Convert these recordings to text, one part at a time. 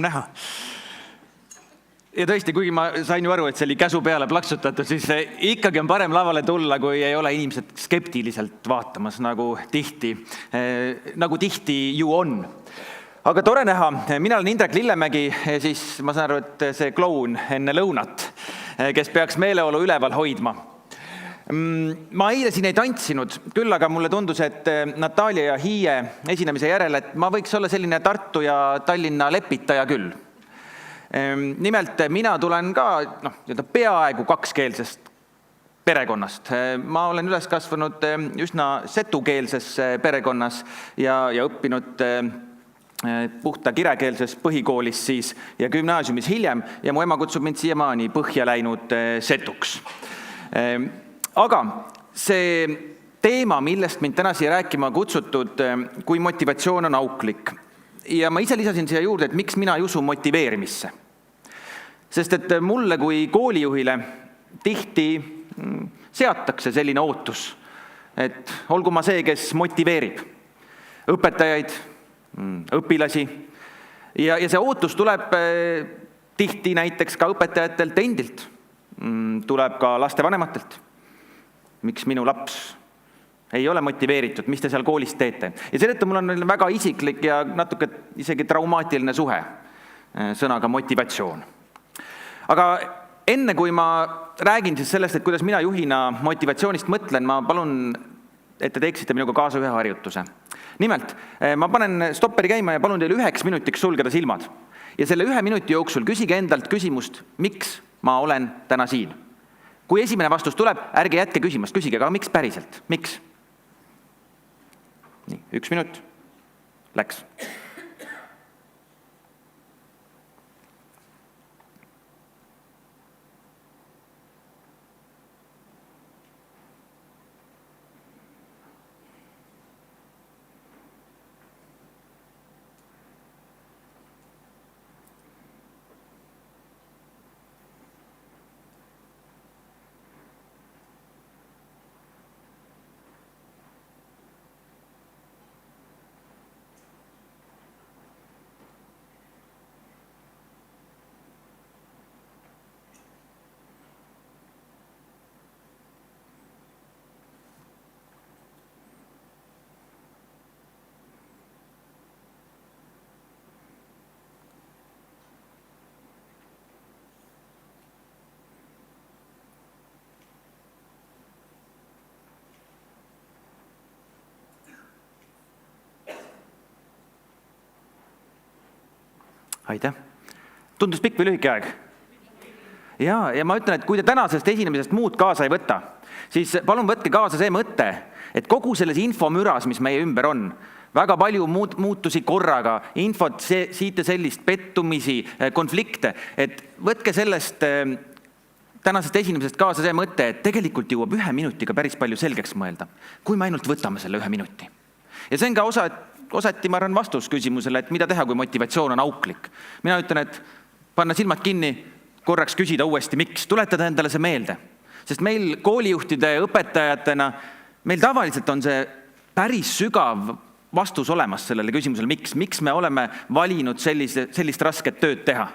enam näha. Ja tõesti, kuigi ma sain ju aru, et see oli käsu peale plaksutatud, siis ikkagi on parem lavale tulla, kui ei ole inimesed skeptiliselt vaatamas, nagu tihti ju on. Aga tore näha, mina olen Indrek Lillemägi, siis ma saan aru, et see kloun enne lõunat, kes peaks meeleolu üleval hoidma. Ma eile siin ei tantsinud, küll aga mulle tundus, et Natalia ja Hiie esinemise järel, et ma võiks olla selline Tartu ja Tallinna lepitaja küll. Nimelt mina tulen ka peaaegu kakskeelsest perekonnast. Ma olen üles kasvanud üsna setukeelses perekonnas ja õppinud puhta kirekeelses põhikoolis siis ja gümnaasiumis hiljem ja mu ema kutsub mind siiamaani põhja läinud setuks. Aga see teema, millest mind täna siia rääkima kutsutud, kui motivatsioon on auklik. Ja ma ise lisasin siia juurde, et miks mina ei usu motiveerimisse. Sest et mulle kui koolijuhile tihti seatakse selline ootus, et olgu ma see, kes motiveerib õpetajaid, õpilasi. Ja see ootus tuleb tihti näiteks ka õpetajatelt endilt, tuleb ka lastevanematelt. Miks minu laps ei ole motiveeritud, mis te seal koolis teete. Ja seetõttu mul on väga isiklik ja natuke isegi traumaatiline suhe sõnaga motivatsioon. Aga enne kui ma räägin siis sellest, et kuidas mina juhina motivatsioonist mõtlen, ma palun, et te teeksite minuga kaasa ühe harjutuse. Nimelt, ma panen stopperi käima ja palun teil 1 minutiks sulgeda silmad. Ja selle 1 minuti jooksul küsige endalt küsimust, miks ma olen täna siin. Kui esimene vastus tuleb, ärge jätke küsimast, küsige, aga miks päriselt? Miks? Nii, 1 minut. Läks. Aitäh. Tundus pikk või lühike aeg? Ja ma ütlen, et kui te tänasest esinemisest muud kaasa ei võta, siis palun võtke kaasa see mõte, et kogu selles infomüras, mis meie ümber on, väga palju muutusi korraga, infot siit ja sellist, pettumisi, konflikte, et võtke sellest tänasest esinemisest kaasa see mõte, et tegelikult jõuab 1 minutiga päris palju selgeks mõelda, kui me ainult võtame selle 1 minuti. Ja see on ka osati, ma arvan, vastus küsimusele, et mida teha, kui motivatsioon on auklik. Mina ütlen, et panna silmad kinni, korraks küsida uuesti, miks, tuletada endale see meelde. Sest meil koolijuhtide õpetajatena, meil tavaliselt on see päris sügav vastus olemas sellele küsimusele, miks me oleme valinud sellist rasket tööd teha.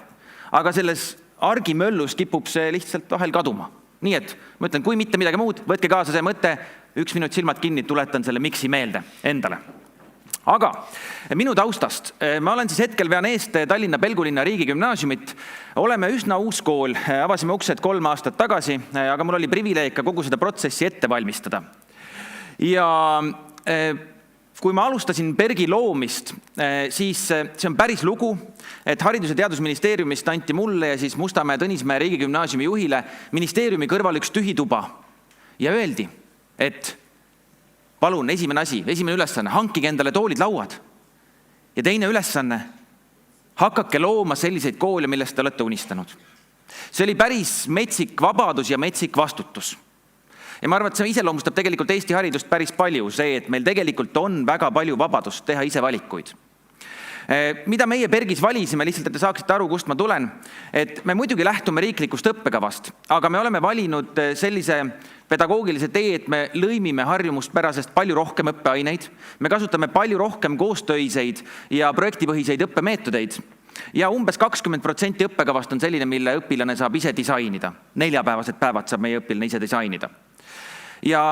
Aga selles argimöllus kipub see lihtsalt vahel kaduma. Nii et, ma ütlen, kui mitte midagi muud, võtke kaasa see mõte, 1 minut silmad kinni, tuletan selle miksi meelde endale. Aga minu taustast, ma olen siis hetkel vean eest Tallinna Pelgulinna riigigümnaasiumit, oleme üsna uus kool, avasime uksed 3 aastat tagasi, aga mul oli privileeg ka kogu seda protsessi ette valmistada. Ja kui ma alustasin Bergi loomist, siis see on päris lugu, et Haridus- ja Teadusministeeriumist anti mulle ja siis Mustamäe Tõnismäe riigigümnaasiumi juhile ministeeriumi kõrval üks tühi tuba ja öeldi, et palun, esimene ülesanne, hankige endale toolid lauad. Ja teine ülesanne, hakake looma selliseid koole, millest te olete unistanud. See oli päris metsik vabadus ja metsik vastutus. Ja ma arvan, et see iseloomustab tegelikult Eesti haridust päris palju, see, et meil tegelikult on väga palju vabadust teha ise valikuid. Mida meie Bergis valisime, lihtsalt, et te saaksite aru, kust ma tulen, et me muidugi lähtume riiklikust õppekavast, aga me oleme valinud sellise pedagoogilise tee, et me lõimime harjumuspärasest palju rohkem õppeaineid, me kasutame palju rohkem koostöiseid ja projektipõhiseid õppemeetodeid Ja umbes 20% õppekavast on selline, mille õpilane saab ise disainida. 4-päevased päevad saab meie õpilane ise disainida. Ja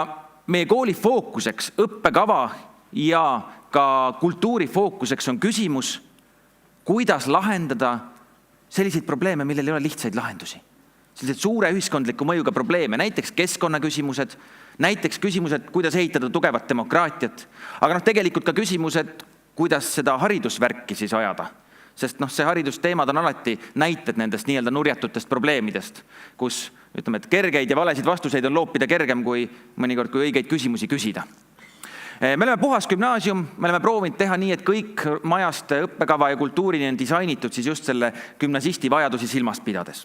meie kooli fookuseks, õppekava ja ka kultuuri fookuseks on küsimus, kuidas lahendada selliseid probleeme, millel ei ole lihtsaid lahendusi. Sellised suure ühiskondliku mõjuga probleeme, näiteks keskkonnaküsimused, näiteks küsimused, kuidas ehitada tugevat demokraatiat, aga tegelikult ka küsimused, kuidas seda haridusvärki siis ajada. Sest see haridusteemad on alati näited nendest nii-öelda nurjatutest probleemidest, kus ütleme, et kergeid ja valesid vastuseid on loopida kergem kui mõnikord, kui õigeid küsimusi küsida. Me oleme puhas gümnaasium, me oleme proovinud teha nii, et kõik majast õppekava ja kultuurini on disainitud siis just selle gümnasisti vajadusi silmas pidades.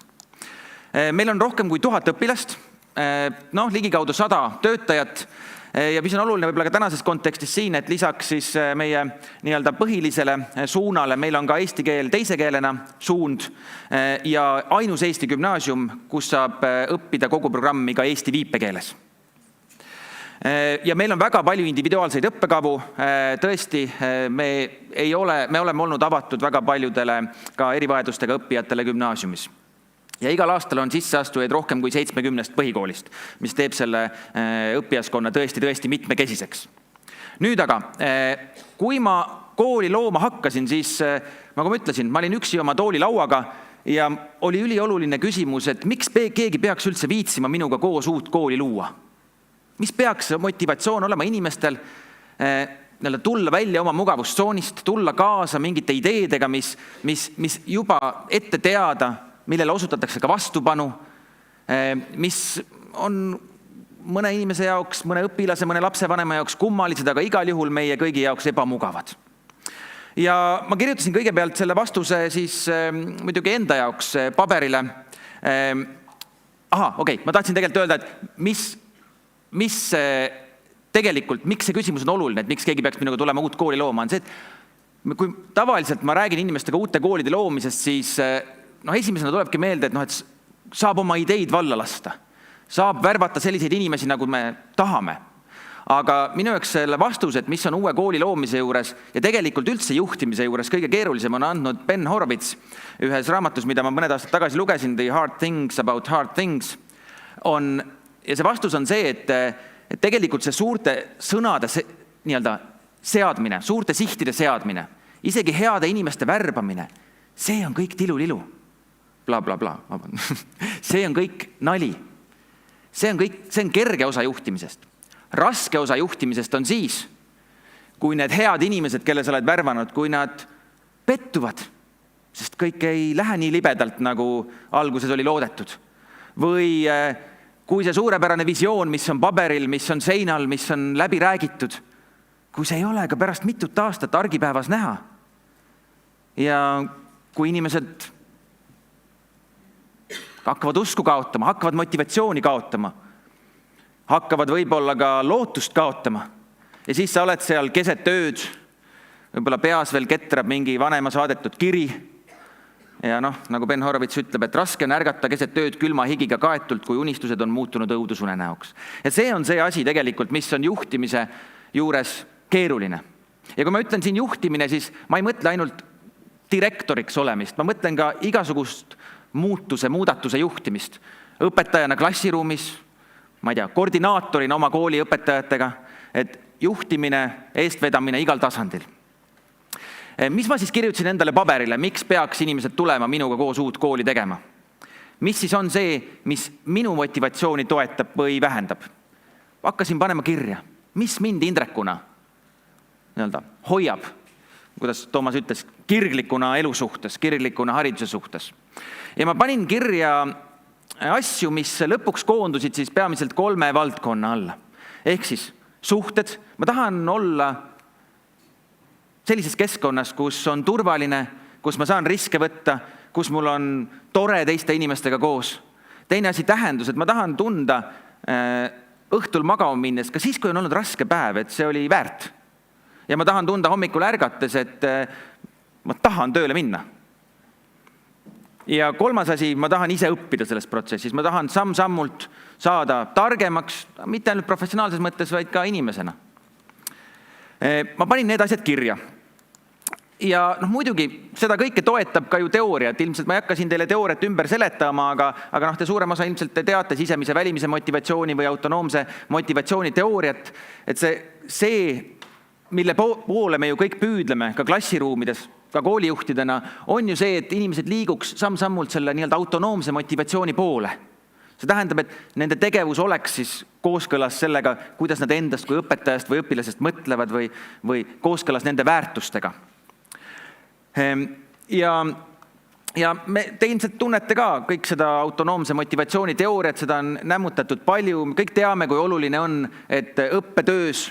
Meil on rohkem kui 1000 õpilast, ligikaudu 100 töötajat, ja mis on oluline võib-olla ka tänases kontekstis siin, et lisaks siis meie nii-öelda põhilisele suunale meil on ka eesti keel teise keelena suund ja ainus Eesti gümnaasium, kus saab õppida kogu programmi ka eesti viipekeeles. Ja meil on väga palju individuaalseid õppekavu, tõesti, me oleme olnud avatud väga paljudele ka erivajadustega õppijatele gümnaasiumis. Ja igal aastal on sisseastujaid rohkem kui 70 põhikoolist, mis teeb selle õppijaskonna tõesti mitmekesiseks. Nüüd aga, kui ma kooli looma hakkasin, siis nagu ma ütlesin, ma olin üksi oma toolilauaga ja oli ülioluline küsimus, et miks keegi peaks üldse viitsima minuga koos uut kooli luua? Mis peaks motivatsioon olema inimestel tulla välja oma mugavustsoonist, tulla kaasa mingite ideedega, mis juba ette teada, millele osutatakse ka vastupanu, mis on mõne inimese jaoks, mõne õpilase, mõne lapsevanema jaoks kummalised, aga igal juhul meie kõigi jaoks ebamugavad. Ja ma kirjutasin kõigepealt selle vastuse siis muidugi enda jaoks paberile. Ma tahtsin tegelikult öelda, et miks see küsimus on oluline, et miks keegi peaks minuga tulema uut kooli looma, on see, et kui tavaliselt ma räägin inimestega uute koolide loomisest, siis esimesena tulebki meelde, et saab oma ideid valla lasta. Saab värvata selliseid inimesi, nagu me tahame. Aga minu jaoks selle vastus, et mis on uue kooli loomise juures ja tegelikult üldse juhtimise juures kõige keerulisem on andnud Ben Horowitz ühes raamatus, mida ma mõned aastad tagasi lugesin, The Hard Things About Hard Things. Ja see vastus on see, et tegelikult see suurte sõnade seadmine, suurte sihtide seadmine, isegi heade inimeste värbamine, see on kõik tilulilu. See on kõik nali. See on kerge osa juhtimisest. Raske osa juhtimisest on siis, kui need head inimesed, kelle sa oled värvanud, kui nad pettuvad, sest kõik ei lähe nii libedalt, nagu alguses oli loodetud. Või kui see suurepärane visioon, mis on paberil, mis on seinal, mis on läbi räägitud, kui see ei ole ka pärast mitut aastat argipäevas näha. Ja kui inimesed hakkavad usku kaotama, hakkavad motivatsiooni kaotama, hakkavad võib-olla ka lootust kaotama. Ja siis sa oled seal keset ööd, võib-olla peas veel ketrab mingi vanema saadetud kiri. Ja nagu Ben Horowitz ütleb, et raske on ärgata keset ööd külma higiga kaetult, kui unistused on muutunud õudusune näoks. Ja see on see asi tegelikult, mis on juhtimise juures keeruline. Ja kui ma ütlen siin juhtimine, siis ma ei mõtle ainult direktoriks olemist, ma mõtlen ka igasugust muudatuse juhtimist. Õpetajana klassiruumis, ma ei tea, koordinaatorina oma kooli õpetajatega, et juhtimine, eestvedamine igal tasandil. Mis ma siis kirjutasin endale paberile, miks peaks inimesed tulema minuga koos uut kooli tegema? Mis siis on see, mis minu motivatsiooni toetab või vähendab? Hakkasin panema kirja, mis mind Indrekuna hoiab, kuidas Toomas ütles, kirglikuna elu suhtes, kirglikuna hariduse suhtes. Ja ma panin kirja asju, mis lõpuks koondusid siis peamiselt 3 valdkonna alla. Ehk siis suhted. Ma tahan olla sellises keskkonnas, kus on turvaline, kus ma saan riske võtta, kus mul on tore teiste inimestega koos. Teine asi tähendus, et ma tahan tunda õhtul magama minnes, ka siis, kui on olnud raske päev, et see oli väärt. Ja ma tahan tunda hommikul ärgates, et ma tahan tööle minna. Ja 3. asi, ma tahan ise õppida selles protsessis. Ma tahan samm-sammult saada targemaks, mitte ainult professionaalses mõttes, vaid ka inimesena. Ma panin need asjad kirja. Ja muidugi seda kõike toetab ka ju teooria, et ilmselt ma ei hakka siin teile teooriat ümber seletama, aga te suurem osa ilmselt te teate sisemise välimise motivatsiooni või autonoomse motivatsiooni teooriat, et see, mille poole me ju kõik püüdleme ka klassiruumides, ka koolijuhtidena, on ju see, et inimesed liiguks samm-sammult selle nii-öelda autonoomse motivatsiooni poole. See tähendab, et nende tegevus oleks siis kooskõlas sellega, kuidas nad endast kui õpetajast või õpilasest mõtlevad või kooskõlas nende väärtustega. Ja te ilmselt tunnete ka kõik seda autonoomse motivatsiooni teooriat, seda on nämmutatud palju, kõik teame, kui oluline on, et õppetöös,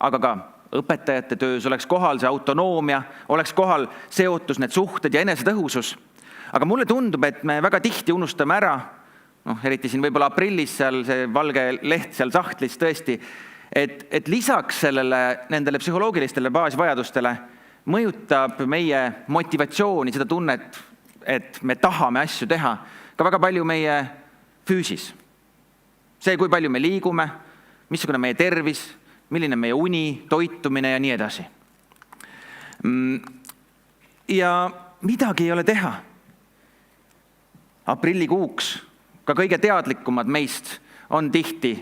aga ka õpetajate töös oleks kohal see autonoomia, oleks kohal seotus, need suhted ja enesetõhusus. Aga mulle tundub, et me väga tihti unustame ära, eriti siin võib-olla aprillis seal see valge leht seal sahtlis tõesti, et lisaks nendele psühholoogilistele baasvajadustele mõjutab meie motivatsiooni, seda tunnet, et me tahame asju teha, ka väga palju meie füüsis. See, kui palju me liigume, missugune meie tervis, milline meie uni, toitumine ja nii edasi. Ja midagi ei ole teha. Aprillikuuks ka kõige teadlikumad meist on tihti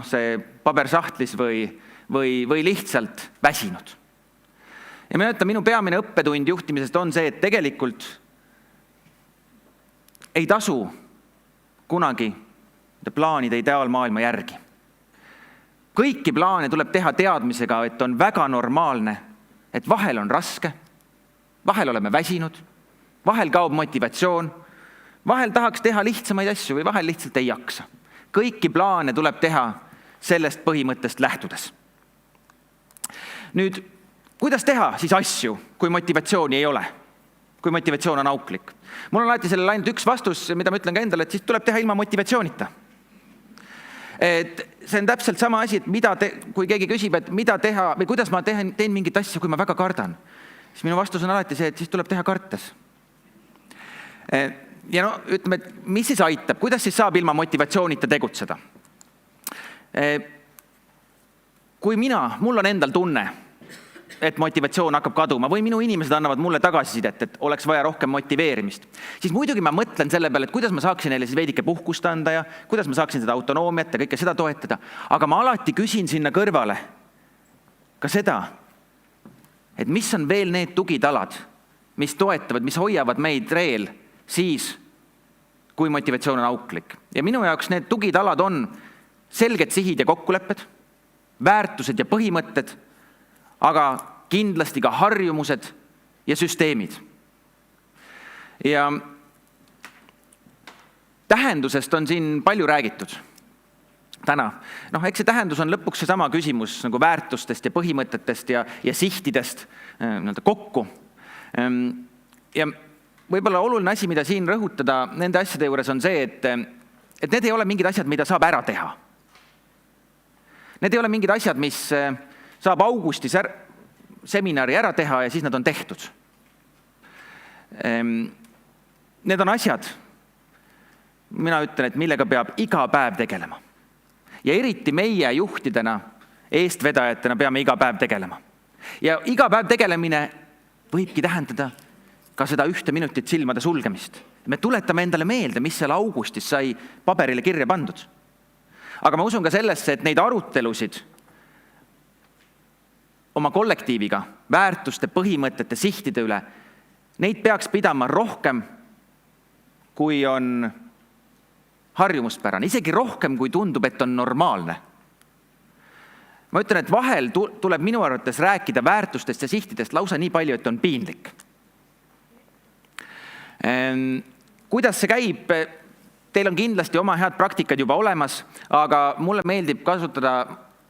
see pabersahtlis või lihtsalt väsinud. Ja minu peamine õppetund juhtimisest on see, et tegelikult ei tasu kunagi plaanida ideaalmaailma järgi. Kõiki plaane tuleb teha teadmisega, et on väga normaalne, et vahel on raske, vahel oleme väsinud, vahel kaob motivatsioon, vahel tahaks teha lihtsamaid asju või vahel lihtsalt ei jaksa. Kõiki plaane tuleb teha sellest põhimõttest lähtudes. Nüüd, kuidas teha siis asju, kui motivatsiooni ei ole? Kui motivatsioon on auklik? Mul on alati sellele ainult üks vastus, mida ma ütlen ka endale, et siis tuleb teha ilma motivatsioonita. Et see on täpselt sama asi, et kui keegi küsib, et mida teha või kuidas ma teen mingit asja, kui ma väga kardan, siis minu vastus on alati see, et siis tuleb teha kartes. Ja ütleme, et mis siis aitab, kuidas siis saab ilma motivatsioonita tegutseda? Kui mul on endal tunne, et motivatsioon hakkab kaduma või minu inimesed annavad mulle tagasisidet, et oleks vaja rohkem motiveerimist, siis muidugi ma mõtlen selle peale, et kuidas ma saaksin neile siis veidike puhkust anda ja kuidas ma saaksin seda autonoomiat ja kõike seda toetada. Aga ma alati küsin sinna kõrvale ka seda, et mis on veel need tugitalad, mis toetavad, mis hoiavad meid reel siis, kui motivatsioon on auklik. Ja minu jaoks need tugitalad on selged sihid ja kokkulepped, väärtused ja põhimõtted, aga kindlasti ka harjumused ja süsteemid. Ja tähendusest on siin palju räägitud täna. Eks see tähendus on lõpuks see sama küsimus nagu väärtustest ja põhimõtetest ja sihtidest kokku. Ja võib-olla oluline asi, mida siin rõhutada nende asjade juures on see, et need ei ole mingid asjad, mida saab ära teha. Need ei ole mingid asjad, mis saab augustis seminari ära teha ja siis nad on tehtud. Need on asjad, mina ütlen, et millega peab iga päev tegelema. Ja eriti meie juhtidena, eestvedajatena peame iga päev tegelema. Ja iga päev tegelemine võibki tähendada ka seda 1 minutit silmade sulgemist. Me tuletame endale meelde, mis seal augustis sai paberile kirja pandud. Aga ma usun ka sellesse, et neid arutelusid oma kollektiiviga, väärtuste, põhimõtete, sihtide üle, neid peaks pidama rohkem, kui on harjumuspärane, isegi rohkem, kui tundub, et on normaalne. Ma ütlen, et vahel tuleb minu arvates rääkida väärtustest ja sihtidest lausa nii palju, et on piinlik. Kuidas see käib? Teil on kindlasti oma head praktikad juba olemas, aga mulle meeldib kasutada,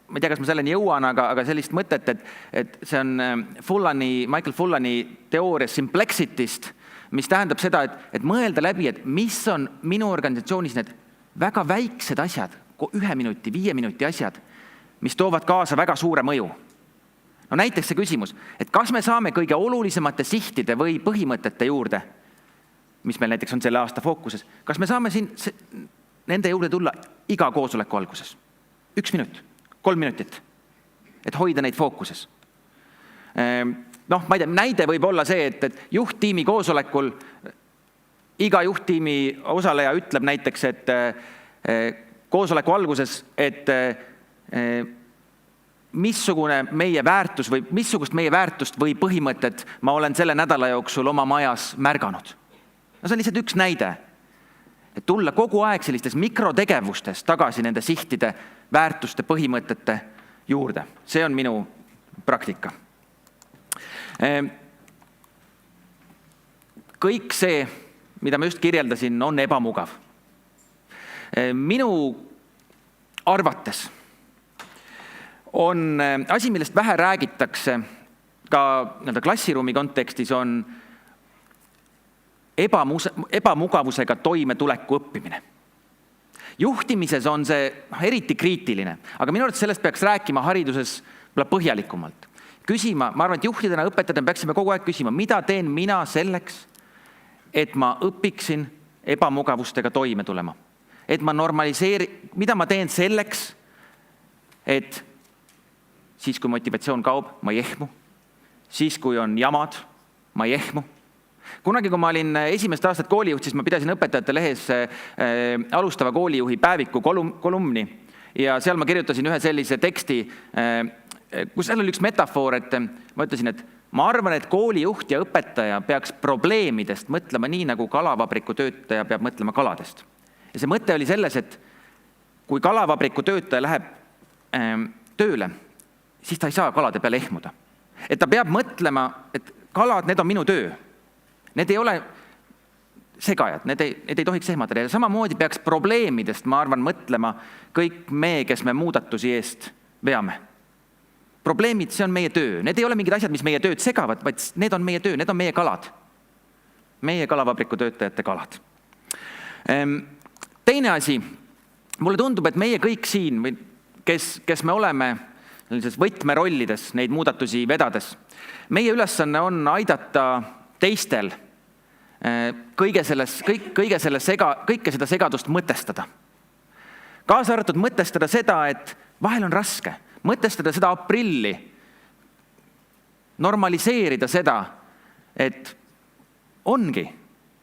ma ei tea, kas ma selleni jõuan, aga sellist mõtet, et see on Michael Fullani teooria Simplexityst, mis tähendab seda, et mõelda läbi, et mis on minu organisatsioonis need väga väiksed asjad, 1 minuti, 5 minuti asjad, mis toovad kaasa väga suure mõju. Näiteks see küsimus, et kas me saame kõige olulisemate sihtide või põhimõtete juurde, mis meil näiteks on selle aasta fookuses, kas me saame siin nende juurde tulla iga koosoleku alguses? 1 minut. 3 minutit, et hoida neid fookuses. ma ei tea, näide võib olla see, et juhttiimi koosolekul iga juhttiimi osaleja ütleb näiteks, et koosoleku alguses, et missugust meie väärtust või põhimõtet ma olen selle nädala jooksul oma majas märganud. See on lihtsalt üks näide, et tulla kogu aeg sellistes mikrotegevustes tagasi nende sihtide, väärtuste, põhimõtete juurde. See on minu praktika. Kõik see, mida ma just kirjeldasin, on ebamugav. Minu arvates on asi, millest vähe räägitakse ka klassiruumi kontekstis, on ebamugavusega toimetuleku õppimine. Juhtimises on see eriti kriitiline, aga minu arvates sellest peaks rääkima hariduses põhjalikumalt. Küsima, ma arvan, et juhtidena, õpetajatena peaksime kogu aeg küsima, mida teen mina selleks, et ma õpiksin ebamugavustega toime tulema. Et ma mida ma teen selleks, et siis, kui motivatsioon kaob, ma ei ehmu. Siis, kui on jamad, ma ei ehmu. Kunagi, kui ma olin esimest aastat koolijuht, siis ma pidasin õpetajate lehes alustava koolijuhi päeviku kolumni ja seal ma kirjutasin ühe sellise teksti, kus seal oli üks metafoor, et ma ütlesin, et ma arvan, et koolijuht ja õpetaja peaks probleemidest mõtlema nii, nagu kalavabriku töötaja peab mõtlema kaladest. Ja see mõte oli selles, et kui kalavabriku töötaja läheb tööle, siis ta ei saa kalade peale ehmuda. Et ta peab mõtlema, et kalad, need on minu töö. Need ei ole segajad, need ei tohiks ehmatada. Ja samamoodi peaks probleemidest, ma arvan, mõtlema kõik me, kes me muudatusi eest veame. Probleemid, see on meie töö. Need ei ole mingid asjad, mis meie tööd segavad, vaid need on meie töö, need on meie kalad. Meie kalavabriku töötajate kalad. Teine asi, mulle tundub, et meie kõik siin, kes me oleme võtmerollides neid muudatusi vedades, meie ülesanne on aidata teistel kõike seda segadust mõtestada. Kaasa arvatud mõtestada seda, et vahel on raske. Mõtestada seda aprilli. Normaliseerida seda, et ongi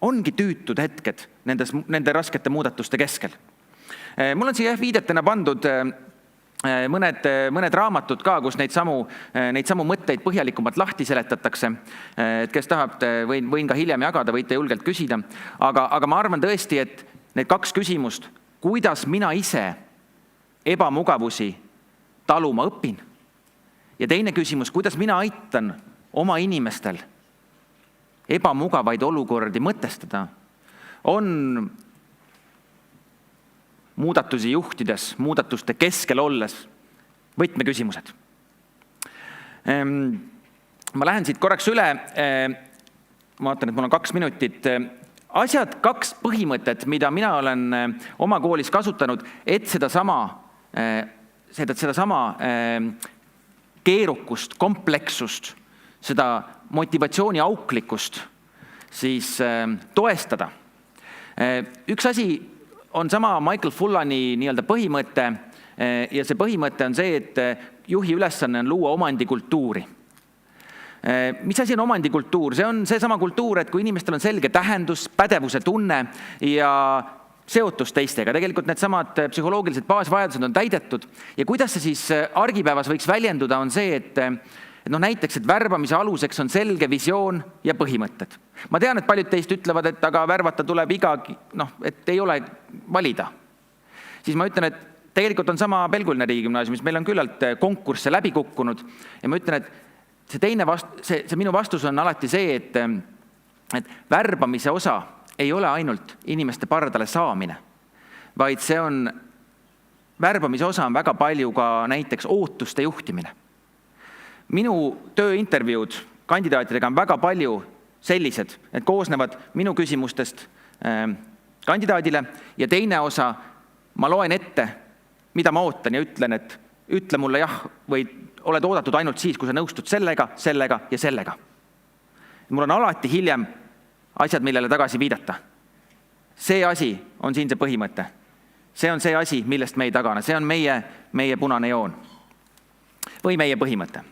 tüütud hetked nende raskete muudatuste keskel. Mul on siia viidetena pandud mõned raamatud ka, kus neid samu mõtteid põhjalikumalt lahti seletatakse. Et kes tahab, võin ka hiljem jagada, võite julgelt küsida. Aga ma arvan tõesti, et need kaks küsimust, kuidas mina ise ebamugavusi taluma õpin. Ja teine küsimus, kuidas mina aitan oma inimestel ebamugavaid olukordi mõtestada, on muudatusi juhtides, muudatuste keskel olles võtmeküsimused. Ma lähen siit korraks üle. Ma vaatan, et mul on 2 minutit. Kaks põhimõtet, mida mina olen oma koolis kasutanud, et sedasama keerukust, komplekssust, seda motivatsiooni auklikkust siis toestada. Üks asi on sama Michael Fullani nii-öelda põhimõte ja see põhimõte on see, et juhi ülesanne on luua omandikultuuri. Mis asi on omandikultuur? See on see sama kultuur, et kui inimestel on selge tähendus, pädevuse tunne ja seotus teistega, tegelikult need samad psühholoogilised baasvajadused on täidetud. Ja kuidas see siis argipäevas võiks väljenduda, on see, et näiteks, et värbamise aluseks on selge visioon ja põhimõtted. Ma tean, et paljud teist ütlevad, et aga värvata tuleb et ei ole valida. Siis ma ütlen, et tegelikult on sama Pelguline riigigümnaasiumis, meil on küllalt konkursse läbi kukkunud ja ma ütlen, et see minu vastus on alati see, et värbamise osa ei ole ainult inimeste pardale saamine, vaid värbamise osa on väga palju ka näiteks ootuste juhtimine. Minu tööintervjuud kandidaatidega on väga palju sellised, et koosnevad minu küsimustest kandidaadile ja teine osa ma loen ette, mida ma ootan ja ütlen, et ütle mulle jah või oled oodatud ainult siis, kui sa nõustud sellega ja sellega. Mul on alati hiljem asjad, millele tagasi viidata. See asi on siin see põhimõte. See on see asi, millest me ei tagana. See on meie punane joon või meie põhimõte.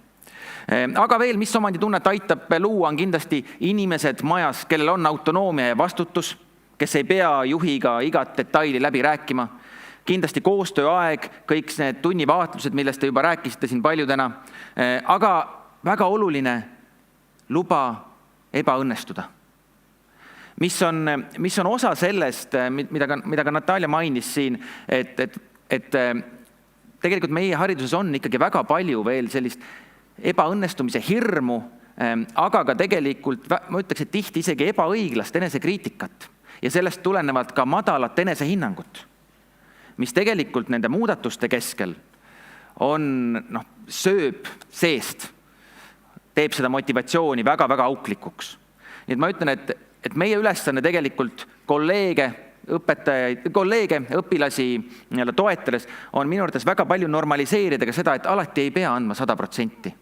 Aga veel, mis omanditunnet aitab luua, on kindlasti inimesed majas, kellel on autonoomia ja vastutus, kes ei pea juhiga igat detaili läbi rääkima. Kindlasti koostööaeg, kõik need tunnivaatlused, millest te juba rääkisite siin palju täna. Aga väga oluline, luba ebaõnnestuda. Mis on osa sellest, mida ka Natalja mainis siin, et tegelikult meie hariduses on ikkagi väga palju veel sellist ebaõnnestumise hirmu, aga ka tegelikult, ma ütleks, et tihti isegi ebaõiglast enesekriitikat ja sellest tulenevalt ka madalat enesehinnangut, mis tegelikult nende muudatuste keskel sööb seest, teeb seda motivatsiooni väga-väga auklikuks. Nii et ma ütlen, et meie ülesanne tegelikult kolleege, õpilasi toetades on minu arvates väga palju normaliseerida ka seda, et alati ei pea andma 100%.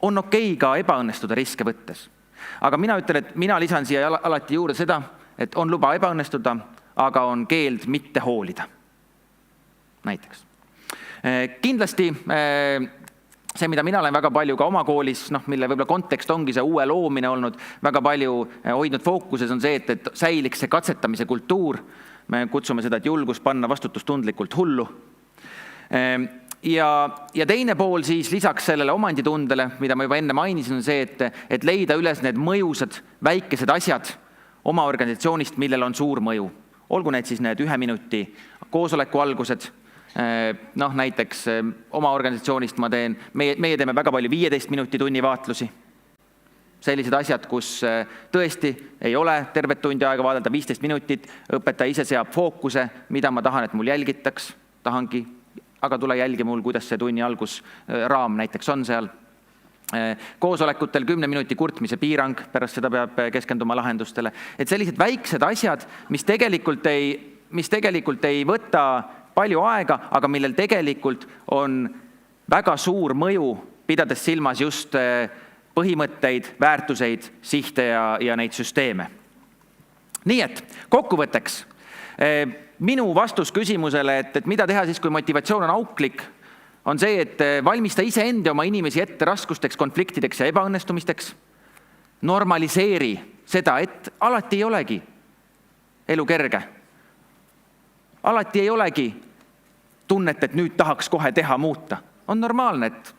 On okei ka ebaõnnestuda riske võttes. Aga mina ütlen, et mina lisan siia alati juurde seda, et on luba ebaõnnestuda, aga on keeld mitte hoolida. Näiteks. Kindlasti see, mida mina olen väga palju ka oma koolis, mille võib-olla kontekst ongi see uue loomine olnud, väga palju hoidnud fookuses on see, et säiliks see katsetamise kultuur. Me kutsume seda, et julgus panna vastutustundlikult hullu. Ja teine pool siis lisaks sellele omanditundele, mida ma juba enne mainisin, on see, et leida üles need mõjusad väikesed asjad oma organisatsioonist, millel on suur mõju. Olgu need siis need 1 minuti koosoleku algused, näiteks oma organisatsioonist meie teeme väga palju 15 minuti tunnivaatlusi. Sellised asjad, kus tõesti ei ole tervet tundi aega vaadata 15 minutit, õpetaja ise seab fookuse, mida ma tahan, et mul jälgitaks, tahangi, aga tule jälgi mul, kuidas see tunni algus raam näiteks on seal. Koosolekutel 10 minuti kurtmise piirang, pärast seda peab keskenduma lahendustele. Et sellised väiksed asjad, mis tegelikult ei võta palju aega, aga millel tegelikult on väga suur mõju, pidades silmas just põhimõtteid, väärtuseid, sihte ja neid süsteeme. Nii et kokkuvõtteks, minu vastus küsimusele, et mida teha siis, kui motivatsioon on auklik, on see, et valmista iseenda oma inimesi ette raskusteks, konfliktideks ja ebaõnnestumisteks. Normaliseeri seda, et alati ei olegi elu kerge. Alati ei olegi tunnet, et nüüd tahaks kohe teha muuta. On normaalne, et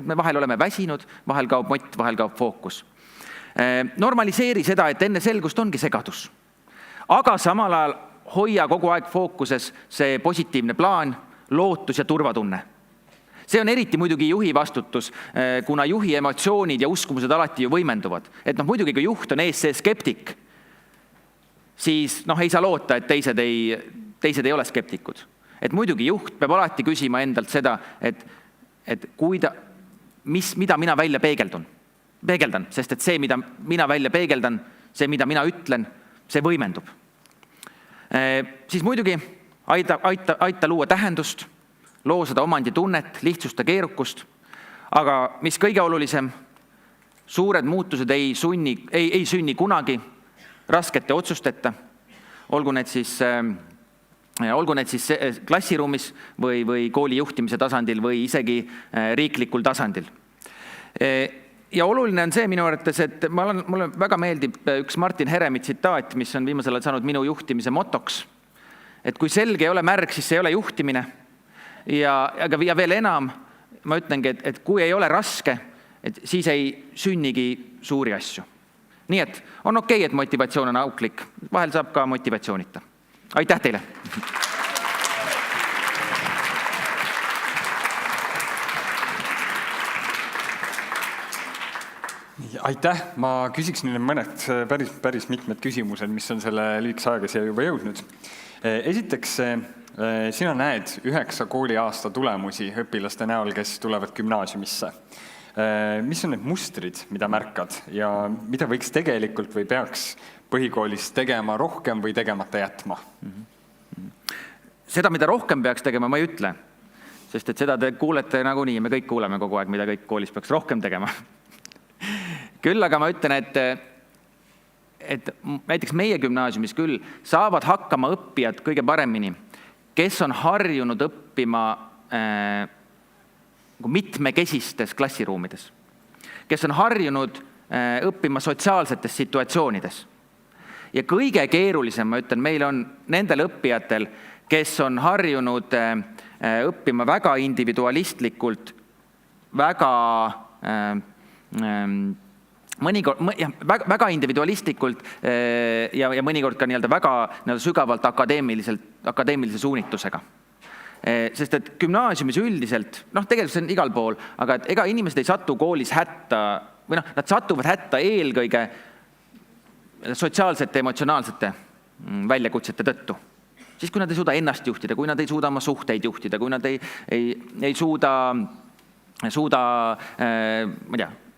me vahel oleme väsinud, vahel kaob mott, vahel kaob fookus. Normaliseeri seda, et enne selgust ongi segadus. Aga samal ajal hoia kogu aeg fookuses see positiivne plaan, lootus ja turvatunne. See on eriti muidugi juhi vastutus, kuna juhi emotsioonid ja uskumused alati ju võimenduvad. Et muidugi, kui juht on ees see skeptik, siis ei saa loota, et teised ei ole skeptikud. Et muidugi juht peab alati küsima endalt seda, et mida mina välja peegeldan, sest et see, mida mina välja peegeldan, see, mida mina ütlen, see võimendub. Siis muidugi aita luua tähendust, loo seda omanditunnet, lihtsusta keerukust, aga mis kõige olulisem, suured muutused ei sünni kunagi raskete otsusteta, olgu need siis klassiruumis või kooli juhtimise tasandil või isegi riiklikul tasandil. Ja oluline on see minu arvates, et mulle väga meeldib üks Martin Heremi tsitaat, mis on viimasel ajal saanud minu juhtimise motoks. Et kui selge ei ole märg, siis see ei ole juhtimine. Aga veel enam, ma ütlengi, et kui ei ole raske, siis ei sünnigi suuri asju. Nii et on okei, et motivatsioon on auklik. Vahel saab ka motivatsioonita. Aitäh teile! Aitäh! Ma küsiks nüüd mõned päris mitmed küsimused, mis on selle lühikese ajaga siia juba jõudnud. Esiteks, sina näed 9 kooliaasta tulemusi õpilaste näol, kes tulevad gümnaasiumisse. Mis on need mustrid, mida märkad ja mida võiks tegelikult või peaks põhikoolis tegema rohkem või tegemata jätma? Seda, mida rohkem peaks tegema, ma ei ütle. Sest et seda te kuulete nagunii, me kõik kuuleme kogu aeg, mida kõik koolis peaks rohkem tegema. Küll aga ma ütlen, et näiteks meie gümnaasiumis küll saavad hakkama õppijad kõige paremini, kes on harjunud õppima mitmekesistes klassiruumides, kes on harjunud õppima sotsiaalsetes situatsioonides. Ja kõige keerulisem, ma ütlen, meil on nendel õppijatel, kes on harjunud õppima väga individualistlikult, väga individualistlikult ja mõnikord ka väga sügavalt akadeemilise suunitusega. Sest et gümnaasiumis üldiselt, tegelikult see on igal pool, aga et ega inimesed ei satu koolis hätta, või nad satuvad hätta eelkõige sotsiaalsete, emotsionaalsete väljakutsete tõttu. Siis kui nad ei suuda ennast juhtida, kui nad ei suuda oma suhteid juhtida, kui nad ei suuda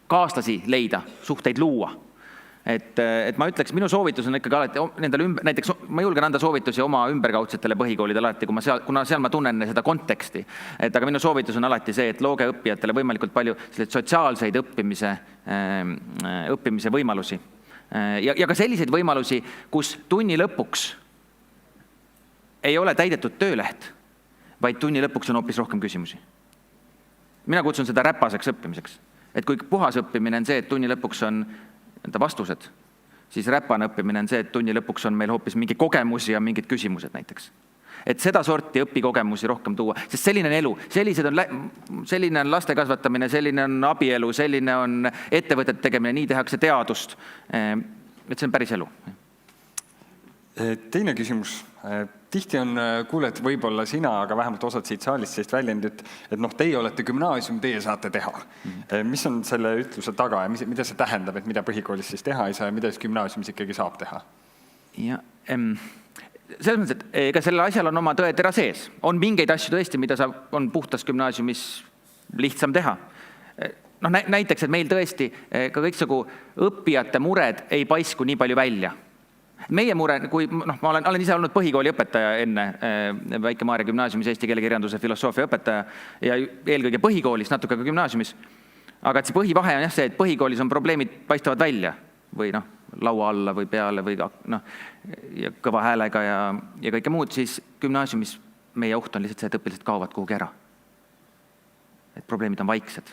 kaaslasi leida, suhteid luua. Et ma ütleks, minu soovitus on ikkagi alati nendel näiteks ma julgen anda soovitusi oma ümberkaudsetele põhikoolidele alati, kuna seal ma tunnen seda konteksti. Aga minu soovitus on alati see, et looge õppijatele võimalikult palju sotsiaalseid õppimise võimalusi. Ja ka selliseid võimalusi, kus tunni lõpuks ei ole täidetud tööleht, vaid tunni lõpuks on hoopis rohkem küsimusi. Mina kutsun seda räpaseks õppimiseks. Et kui puhas õppimine on see, et tunni lõpuks on vastused, siis räpane õppimine on see, et tunni lõpuks on meil hoopis mingi kogemusi ja mingid küsimused näiteks. Et seda sorti õpikogemusi rohkem tuua, sest selline on elu, selline on laste kasvatamine, selline on abielu, selline on ettevõtete tegemine, nii tehakse teadust. Et see on päris elu. Teine küsimus. Tihti on kuuled võib-olla sina, aga vähemalt osad siit saalist sellist väljendit, et teie olete gümnaasium, teie saate teha. Mis on selle ütluse taga ja mida see tähendab, et mida põhikoolis siis teha ei saa ja mida siis gümnaasiumis ikkagi saab teha? Ja, selles mõttes, et ega sellel asjal on oma tõetera sees. On mingeid asju tõesti, mida on puhtas gümnaasiumis lihtsam teha. Näiteks, et meil tõesti ka kõiksugu õppijate mured ei paisku nii palju välja. Meie mure, kui ma olen ise olnud põhikooli õpetaja enne Väike-Maarja gümnaasiumis eesti keele kirjanduse filosoofia õpetaja ja eelkõige põhikoolis, natuke ka gümnaasiumis. Aga et see põhivahe on see, et põhikoolis on probleemid paistavad välja või laua alla või peale või ja kõva häälega ja kõike muud, siis gümnaasiumis meie oht on lihtsalt see, et õpilased kaovad kuhugi ära. Et probleemid on vaiksed.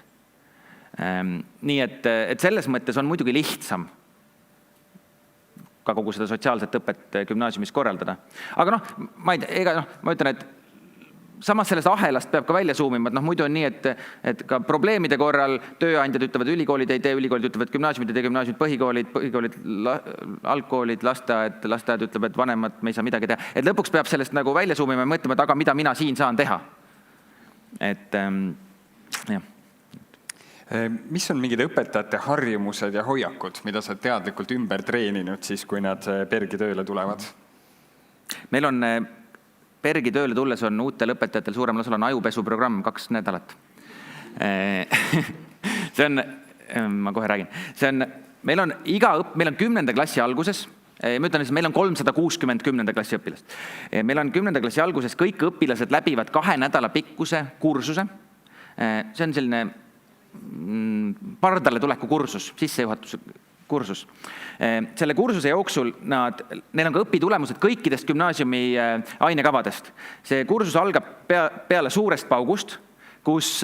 Nii et selles mõttes on muidugi lihtsam ka kogu seda sotsiaalset õpet gümnaasiumis korraldada. Aga ma ütlen, et samas sellest ahelast peab ka välja suumima, et muidu on nii, et ka probleemide korral tööandjad ütlevad, ülikoolid ei tee, ülikoolid ütlevad, gümnaasiumid ei tee, gümnaasiumid, põhikoolid, algkoolid, lasteaed ütleb, et vanemad, me ei saa midagi teha. Et lõpuks peab sellest välja suumima ja mõtlema, et aga mida mina siin saan teha. Et jah. Mis on mingid õpetajate harjumused ja hoiakud, mida sa teadlikult ümber treeninud siis, kui nad pergi tööle tulevad? Meil on pergi tööle tulles on uutel õpetajatel suuremal osal on ajupesuprogramm 2 nädalat. See on, ma kohe räägin, meil on 10. klassi alguses, ma ütlen, meil on 360 10. klassi õpilast. Meil on 10. klassi alguses kõik õpilased läbivad 2 nädala pikkuse kursuse. See on selline pardale tuleku kursus, sissejuhatuse kursus. Selle kursuse jooksul neil on ka õpitulemused kõikidest gümnaasiumi ainekavadest. See kursus algab peale suurest paugust, kus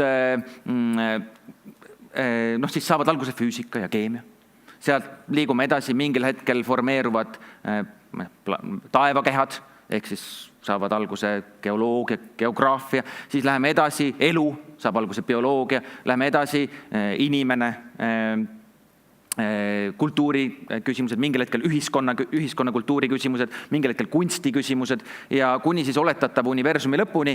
siis saavad alguse füüsika ja keemia. Sealt liigume edasi, mingil hetkel formeeruvad taevakehad, ehk siis saavad alguse geoloogia, geograafia, siis läheme edasi, elu saab alguse bioloogia, läheme edasi, inimene, kultuuri küsimused, mingil hetkel ühiskonna kultuuri küsimused, mingil hetkel kunsti küsimused ja kuni siis oletatav universumi lõpuni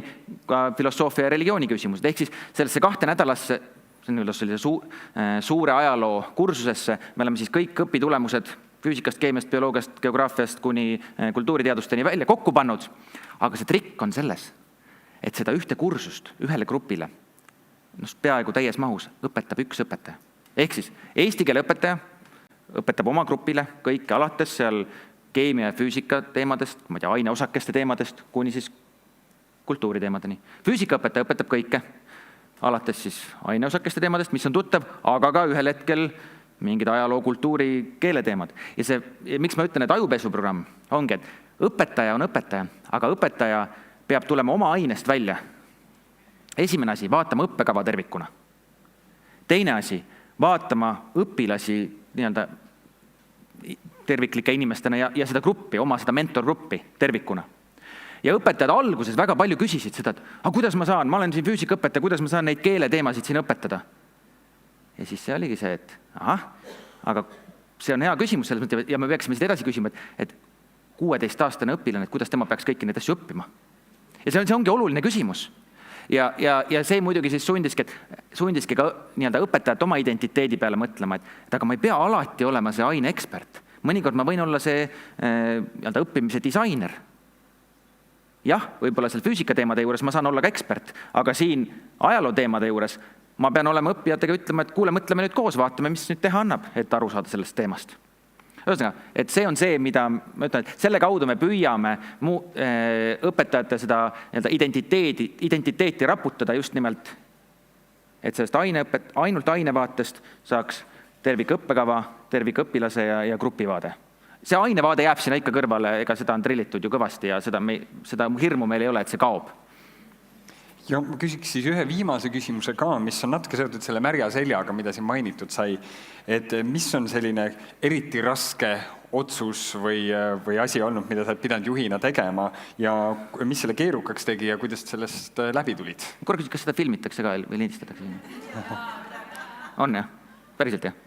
ka filosoofia ja religiooni küsimused. Ehk siis sellesse 2 nädalasse, suure ajaloo kursusesse, me oleme siis kõik õpitulemused füüsikast, keemiast, bioloogiast, geograafiast kuni kultuuriteadusteni välja kokku pannud. Aga see trikk on selles, et seda ühte kursust ühele grupile peaaegu täies mahus õpetab üks õpetaja. Ehk siis eesti keele õpetaja õpetab oma grupile kõike alates seal keemia ja füüsika teemadest, aineosakeste teemadest, kuni siis kultuuriteemadeni. Füüsikaõpetaja õpetab kõike alates siis aineosakeste teemadest, mis on tuttav, aga ka ühel hetkel mingid ajaloo, kultuuri, keeleteemad. Ja miks ma ütlen, et ajupesuprogramm ongi, et õpetaja on õpetaja, aga õpetaja peab tulema oma ainest välja. Esimene asi, vaatama õppekava tervikuna. Teine asi, vaatama õpilasi nii-öelda terviklike inimestena ja seda gruppi, oma seda mentorgruppi tervikuna. Ja õpetajad alguses väga palju küsisid seda, et kuidas ma saan, ma olen siin füüsikaõpetaja, kuidas ma saan neid keeleteemasid siin õpetada. Ja siis see oligi see, et aga see on hea küsimus selles mõttes, ja me peaksime seda edasi küsima, et 16-aastane õpilane, et kuidas tema peaks kõiki neid asju õppima. Ja see ongi oluline küsimus. Ja see muidugi siis sundiski ka nii-öelda õpetajat oma identiteedi peale mõtlema, et aga ma ei pea alati olema see aine ekspert. Mõnikord ma võin olla see nii-öelda õppimise disainer. Jah, võib-olla seal füüsika teemade juures ma saan olla ka ekspert, aga siin ajaloo teemade juures ma pean olema õppijatega ütlema, et kuule, mõtleme nüüd koos, vaatame, mis nüüd teha annab, et aru saada sellest teemast. Ühesõnaga, et see on see, mida ma ütlen, et selle kaudu me püüame õpetajate seda identiteeti raputada just nimelt, et sellest ainult ainevaatest saaks tervik õppekava, tervik õpilase ja grupivaade. See ainevaade jääb sinna ikka kõrvale, ega seda on trillitud ju kõvasti ja seda hirmu meil ei ole, et see kaob. Ja ma küsiks siis ühe viimase küsimuse ka, mis on natuke seotud selle märja seljaga, mida siin mainitud sai. Et mis on selline eriti raske otsus või asi olnud, mida sa oled pidanud juhina tegema ja mis selle keerukaks tegi ja kuidas sellest läbi tulid? Korra küsid, kas seda filmitakse ka või lindistatakse? On jah? Päriselt jah?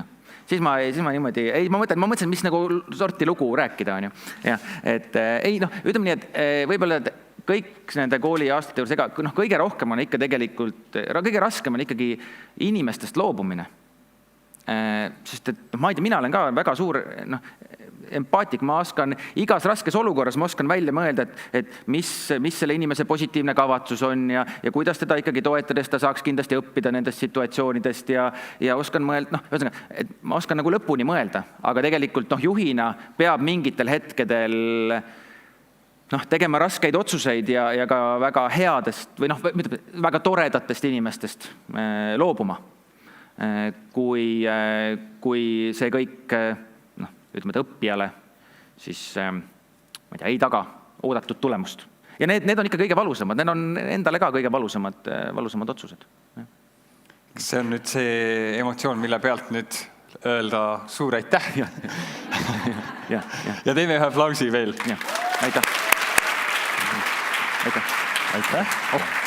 Jah. Siis ma niimoodi, ma mõtlesin, mis nagu sorti lugu rääkida on ju. Ja, et ütleme nii, et võib-olla kõik nende kooli aastate juures, kõige rohkem on ikka tegelikult, kõige raskem on ikkagi inimestest loobumine. Sest et ma ei tea, mina olen ka väga suur empaatik, ma oskan igas raskes olukorras, ma oskan välja mõelda, et mis selle inimese positiivne kavatsus on ja kuidas teda ikkagi toetades ta saaks kindlasti õppida nendest situatsioonidest ja oskan mõelda, et ma oskan nagu lõpuni mõelda, aga tegelikult juhina peab mingitel hetkedel tegema raskeid otsuseid ja ka väga headest või väga toredatest inimestest loobuma. Kui see kõik ütleme õppijale siis ma ei tea, ei taga oodatud tulemust. Ja need on ikka kõige valusamad, need on endale ka kõige valusamad otsused. Kas see on nüüd see emotsioon, mille pealt nüüd öelda suur aitäh? Ja teeme ühe aplausi veel. Aitäh. Aitäh.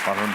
Palun.